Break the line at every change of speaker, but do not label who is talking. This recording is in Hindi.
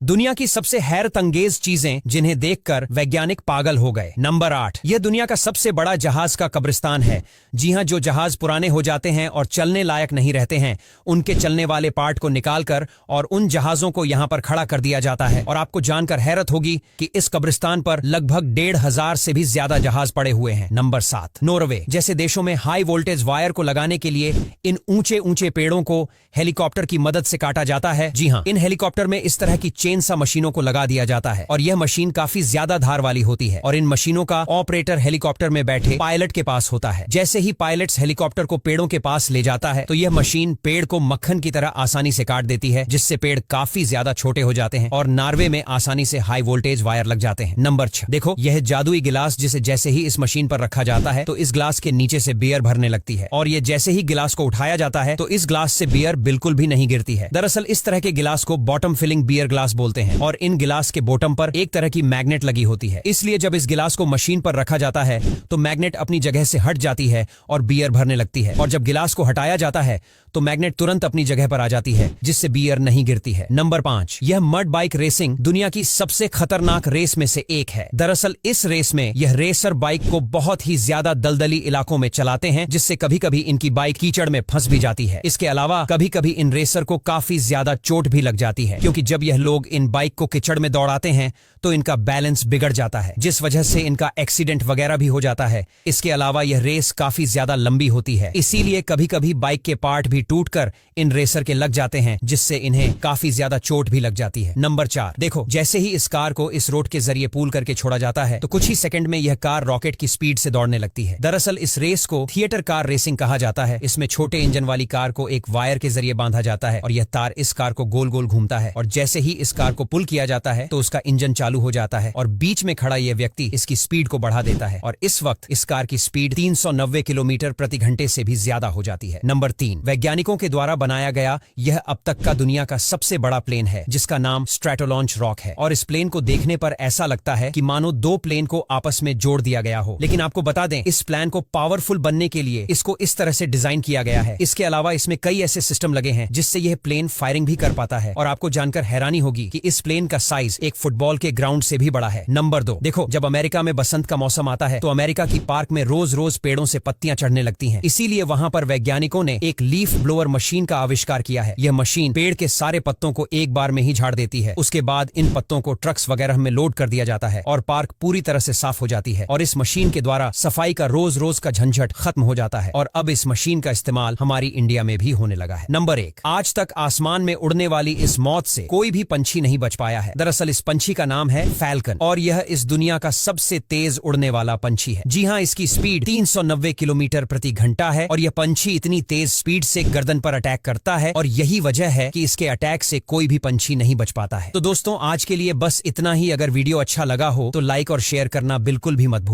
दुनिया की सबसे हैरत अंगेज चीजें जिन्हें देखकर वैज्ञानिक पागल हो गए। नंबर 8, यह दुनिया का सबसे बड़ा जहाज का कब्रिस्तान है। जी हां, जो जहाज पुराने हो जाते हैं और चलने लायक नहीं रहते हैं, उनके चलने वाले पार्ट को निकालकर और उन जहाजों को यहां पर खड़ा कर दिया जाता है। और आपको जानकर हैरत होगी कि इस कब्रिस्तान पर लगभग 1500 से भी ज्यादा जहाज पड़े हुए हैं। नंबर 7, नॉर्वे जैसे देशों में हाई वोल्टेज वायर को लगाने के लिए इन ऊंचे ऊंचे पेड़ों को हेलीकॉप्टर की मदद से काटा जाता है। जी हां, इन हेलीकॉप्टर में इस तरह की चेन सा मशीनों को लगा दिया जाता है और यह मशीन काफी ज्यादा धार वाली होती है और इन मशीनों का ऑपरेटर हेलीकॉप्टर में बैठे पायलट के पास होता है। जैसे ही पायलट्स हेलीकॉप्टर को पेड़ों के पास ले जाता है तो यह मशीन पेड़ को मक्खन की तरह आसानी से काट देती है, जिससे पेड़ काफी ज्यादा छोटे हो जाते हैं और नॉर्वे में आसानी से हाई वोल्टेज वायर लग जाते हैं। नंबर 6, देखो यह जादुई गिलास जिसे जैसे ही इस मशीन पर रखा जाता है तो इस ग्लास के नीचे से बियर भरने लगती है और ये जैसे ही गिलास को उठाया जाता है तो इस ग्लास से बियर बिल्कुल भी नहीं गिरती है। दरअसल इस तरह के गिलास को बॉटम फिलिंग बियर ग्लास बोलते हैं और इन गिलास के बॉटम पर एक तरह की मैग्नेट लगी होती है। इसलिए जब इस गिलास को मशीन पर रखा जाता है तो मैग्नेट अपनी जगह से हट जाती है और बियर भरने लगती है और जब गिलास को हटाया जाता है तो मैग्नेट तुरंत अपनी जगह पर आ जाती है, जिससे बियर नहीं गिरती है। नंबर 5, यह मड बाइक रेसिंग दुनिया की सबसे खतरनाक रेस में से एक है। दरअसल इस रेस में यह रेसर बाइक को बहुत ही ज्यादा दलदली इलाकों में चलाते हैं, जिससे कभी कभी इनकी बाइक कीचड़ में फंस भी जाती है। इसके अलावा कभी कभी इन रेसर को काफी ज्यादा चोट भी लग जाती है, क्योंकि जब यह लोग इन बाइक को कीचड़ में दौड़ाते हैं तो इनका बैलेंस बिगड़ जाता है, जिस वजह से इनका एक्सीडेंट वगैरह भी हो जाता है। इसके अलावा यह रेस काफी ज्यादा लंबी होती है, इसीलिए कभी कभी बाइक के पार्ट भी टूटकर इन रेसर के लग जाते हैं, जिससे इन्हें काफी ज्यादा चोट भी लग जाती है। नंबर 4, देखो जैसे ही इस कार को इस रोड के जरिए पुल करके छोड़ा जाता है तो कुछ ही सेकंड में यह कार रॉकेट की स्पीड से दौड़ने लगती है। दरअसल इस रेस को थिएटर कार रेसिंग कहा जाता है। इसमें छोटे इंजन वाली कार को एक वायर के जरिए बांधा जाता है और यह तार इस कार को गोल गोल घूमता है और जैसे ही इस कार को पुल किया जाता है तो उसका इंजन चालू हो जाता है और बीच में खड़ा यह व्यक्ति इसकी स्पीड को बढ़ा देता है और इस वक्त इस कार की स्पीड 390 किलोमीटर प्रति घंटे से भी ज्यादा हो जाती है। नंबर 3, वैज्ञानिकों के द्वारा बनाया गया यह अब तक का दुनिया का सबसे बड़ा प्लेन है, जिसका नाम स्ट्रेटोलॉन्च रॉक है और इस प्लेन को देखने पर ऐसा लगता है कि मानो दो प्लेन को आपस में जोड़ दिया गया हो। लेकिन आपको बता दें, इस प्लान को पावरफुल बनने के लिए इसको इस तरह से डिजाइन किया गया है। इसके अलावा इसमें कई ऐसे सिस्टम लगे हैं जिससे यह प्लेन फायरिंग भी कर पाता है और आपको जानकर हैरानी होगी कि इस प्लेन का साइज एक फुटबॉल के ग्राउंड से भी बड़ा है। नंबर 2, देखो जब अमेरिका में बसंत का मौसम आता है तो अमेरिका की पार्क में रोज रोज पेड़ों से पत्तियां चढ़ने लगती हैं। इसीलिए वहां पर वैज्ञानिकों ने एक लीफ ब्लोअर मशीन का आविष्कार किया है। यह मशीन पेड़ के सारे पत्तों को एक बार में ही झाड़ देती है। उसके बाद इन पत्तों को ट्रक्स वगैरह में लोड कर दिया जाता है और पार्क पूरी तरह से साफ हो जाती है और इस मशीन के द्वारा सफाई का रोज रोज का झंझट खत्म हो जाता है और अब इस मशीन का इस्तेमाल हमारी इंडिया में भी होने लगा है। नंबर 1, आज तक आसमान में उड़ने वाली इस मौत से कोई भी पंछी नहीं बच पाया है। दरअसल इस पंछी का नाम है फैल्कन और यह इस दुनिया का सबसे तेज उड़ने वाला पंछी है। जी हाँ, इसकी स्पीड 390 किलोमीटर प्रति घंटा है और यह पंछी इतनी तेज स्पीड से गर्दन पर अटैक करता है और यही वजह है कि इसके अटैक से कोई भी पंछी नहीं बच पाता है। तो दोस्तों, आज के लिए बस इतना ही। अगर वीडियो अच्छा लगा हो तो लाइक और शेयर करना बिल्कुल भी मत भूलिए।